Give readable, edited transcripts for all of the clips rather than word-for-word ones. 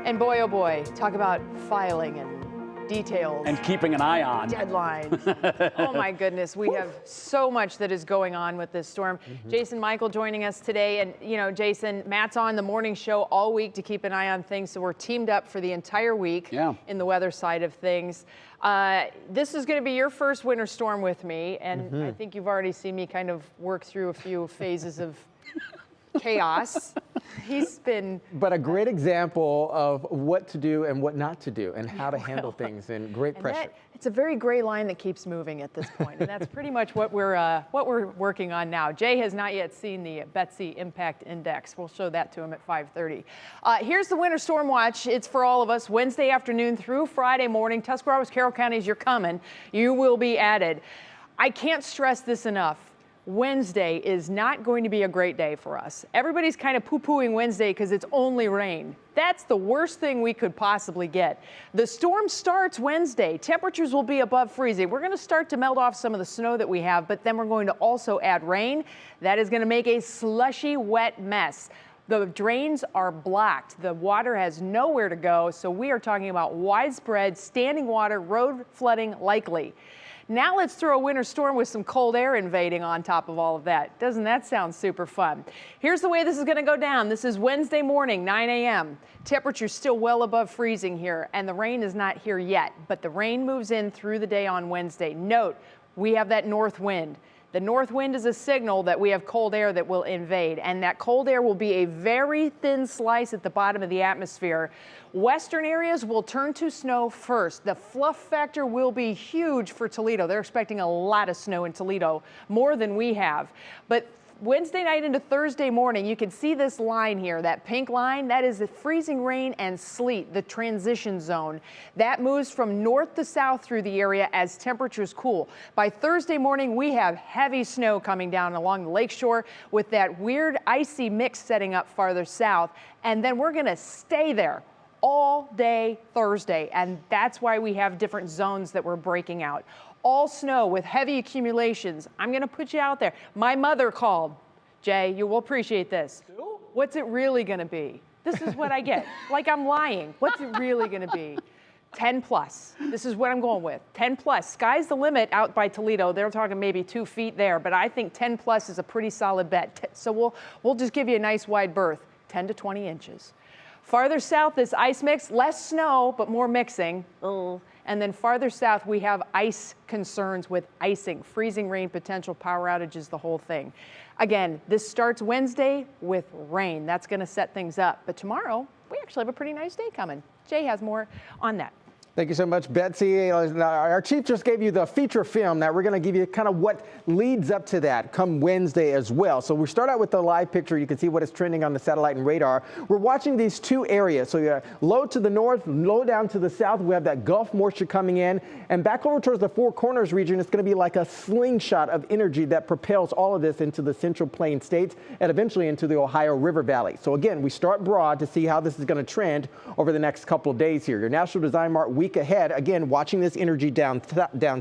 And boy, oh boy, talk about filing and details. And keeping an eye on. Deadlines. Oh my goodness, we have so much that is going on with this storm. Jason Michael joining us today. And you know, Jason, Matt's on the morning show all week to keep an eye on things. So we're teamed up for the entire week in the weather side of things. This is going to be your first winter storm with me. And I think you've already seen me kind of work through a few phases of chaos. He's been... But a great example of what to do and what not to do and how to handle things in great pressure. It's a very gray line that keeps moving at this point, and that's pretty much what we're working on now. Jay has not yet seen the Betsy Impact Index. We'll show that to him at 5:30. Here's the Winter Storm Watch. It's for all of us. Wednesday afternoon through Friday morning. Tuscarawas, Carroll counties, you're coming. You will be added. I can't stress this enough. Wednesday is not going to be a great day for us. Everybody's kind of poo-pooing Wednesday because it's only rain. That's the worst thing we could possibly get. The storm starts Wednesday. Temperatures will be above freezing. We're going to start to melt off some of the snow that we have, but then we're going to also add rain. That is going to make a slushy, wet mess. The drains are blocked. The water has nowhere to go, so we are talking about widespread standing water, road flooding likely. Now let's throw a winter storm with some cold air invading on top of all of that. Doesn't that sound super fun? Here's the way this is going to go down. This is Wednesday morning, 9 a.m. Temperature's still well above freezing here, and the rain is not here yet, but the rain moves in through the day on Wednesday. Note, we have that north wind. The north wind is a signal that we have cold air that will invade, and that cold air will be a very thin slice at the bottom of the atmosphere. Western areas will turn to snow first. The fluff factor will be huge for Toledo. They're expecting a lot of snow in Toledo, more than we have. But Wednesday night into Thursday morning, you can see this line here, that pink line, that is the freezing rain and sleet, the transition zone. That moves from north to south through the area as temperatures cool. By Thursday morning, we have heavy snow coming down along the lakeshore with that weird icy mix setting up farther south. And then we're gonna stay there all day Thursday. And that's why we have different zones that we're breaking out. All snow with heavy accumulations. I'm going to put you out there. My mother called. Jay, you will appreciate this. What's it really going to be? This is what I get. Like I'm lying. What's it really going to be? 10 plus. This is what I'm going with. 10 plus. Sky's the limit out by Toledo. They're talking maybe 2 feet there, but I think 10 plus is a pretty solid bet. So we'll just give you a nice wide berth, 10 to 20 inches. Farther south, this ice mix, less snow, but more mixing. And then farther south, we have ice concerns with icing, freezing rain, potential power outages, the whole thing. Again, this starts Wednesday with rain. That's going to set things up. But tomorrow, we actually have a pretty nice day coming. Jay has more on that. Thank you so much, Betsy. Our chief just gave you the feature film that we're going to give you kind of what leads up to that come Wednesday as well. So we start out with the live picture. You can see what is trending on the satellite and radar. We're watching these two areas. So you're low to the north, low down to the south. We have that Gulf moisture coming in. And back over towards the Four Corners region, it's going to be like a slingshot of energy that propels all of this into the Central Plain states and eventually into the Ohio River Valley. So again, we start broad to see how this is going to trend over the next couple of days here. Your National Design Mart week ahead, again, watching this energy down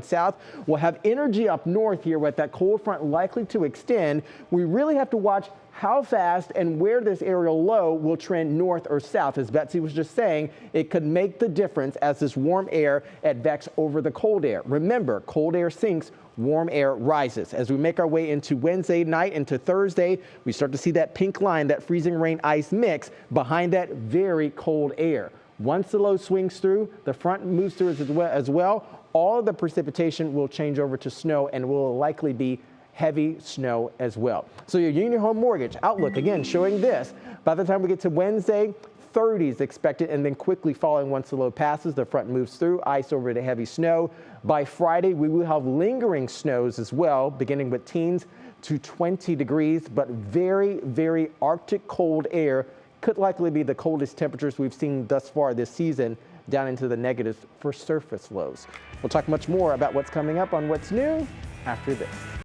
south. We'll have energy up north here with that cold front likely to extend. We really have to watch how fast and where this aerial low will trend north or south. As Betsy was just saying, it could make the difference as this warm air advects over the cold air. Remember, cold air sinks, warm air rises. As we make our way into Wednesday night into Thursday, we start to see that pink line, that freezing rain ice mix behind that very cold air. Once the low swings through, the front moves through as well. All of the precipitation will change over to snow and will likely be heavy snow as well. So your Union Home Mortgage outlook, again, showing this. By the time we get to Wednesday, 30s expected, and then quickly falling once the low passes. The front moves through, ice over to heavy snow. By Friday, we will have lingering snows as well, beginning with teens to 20 degrees, but very, very Arctic cold air. Could likely be the coldest temperatures we've seen thus far this season, down into the negatives for surface lows. We'll talk much more about what's coming up on What's New after this.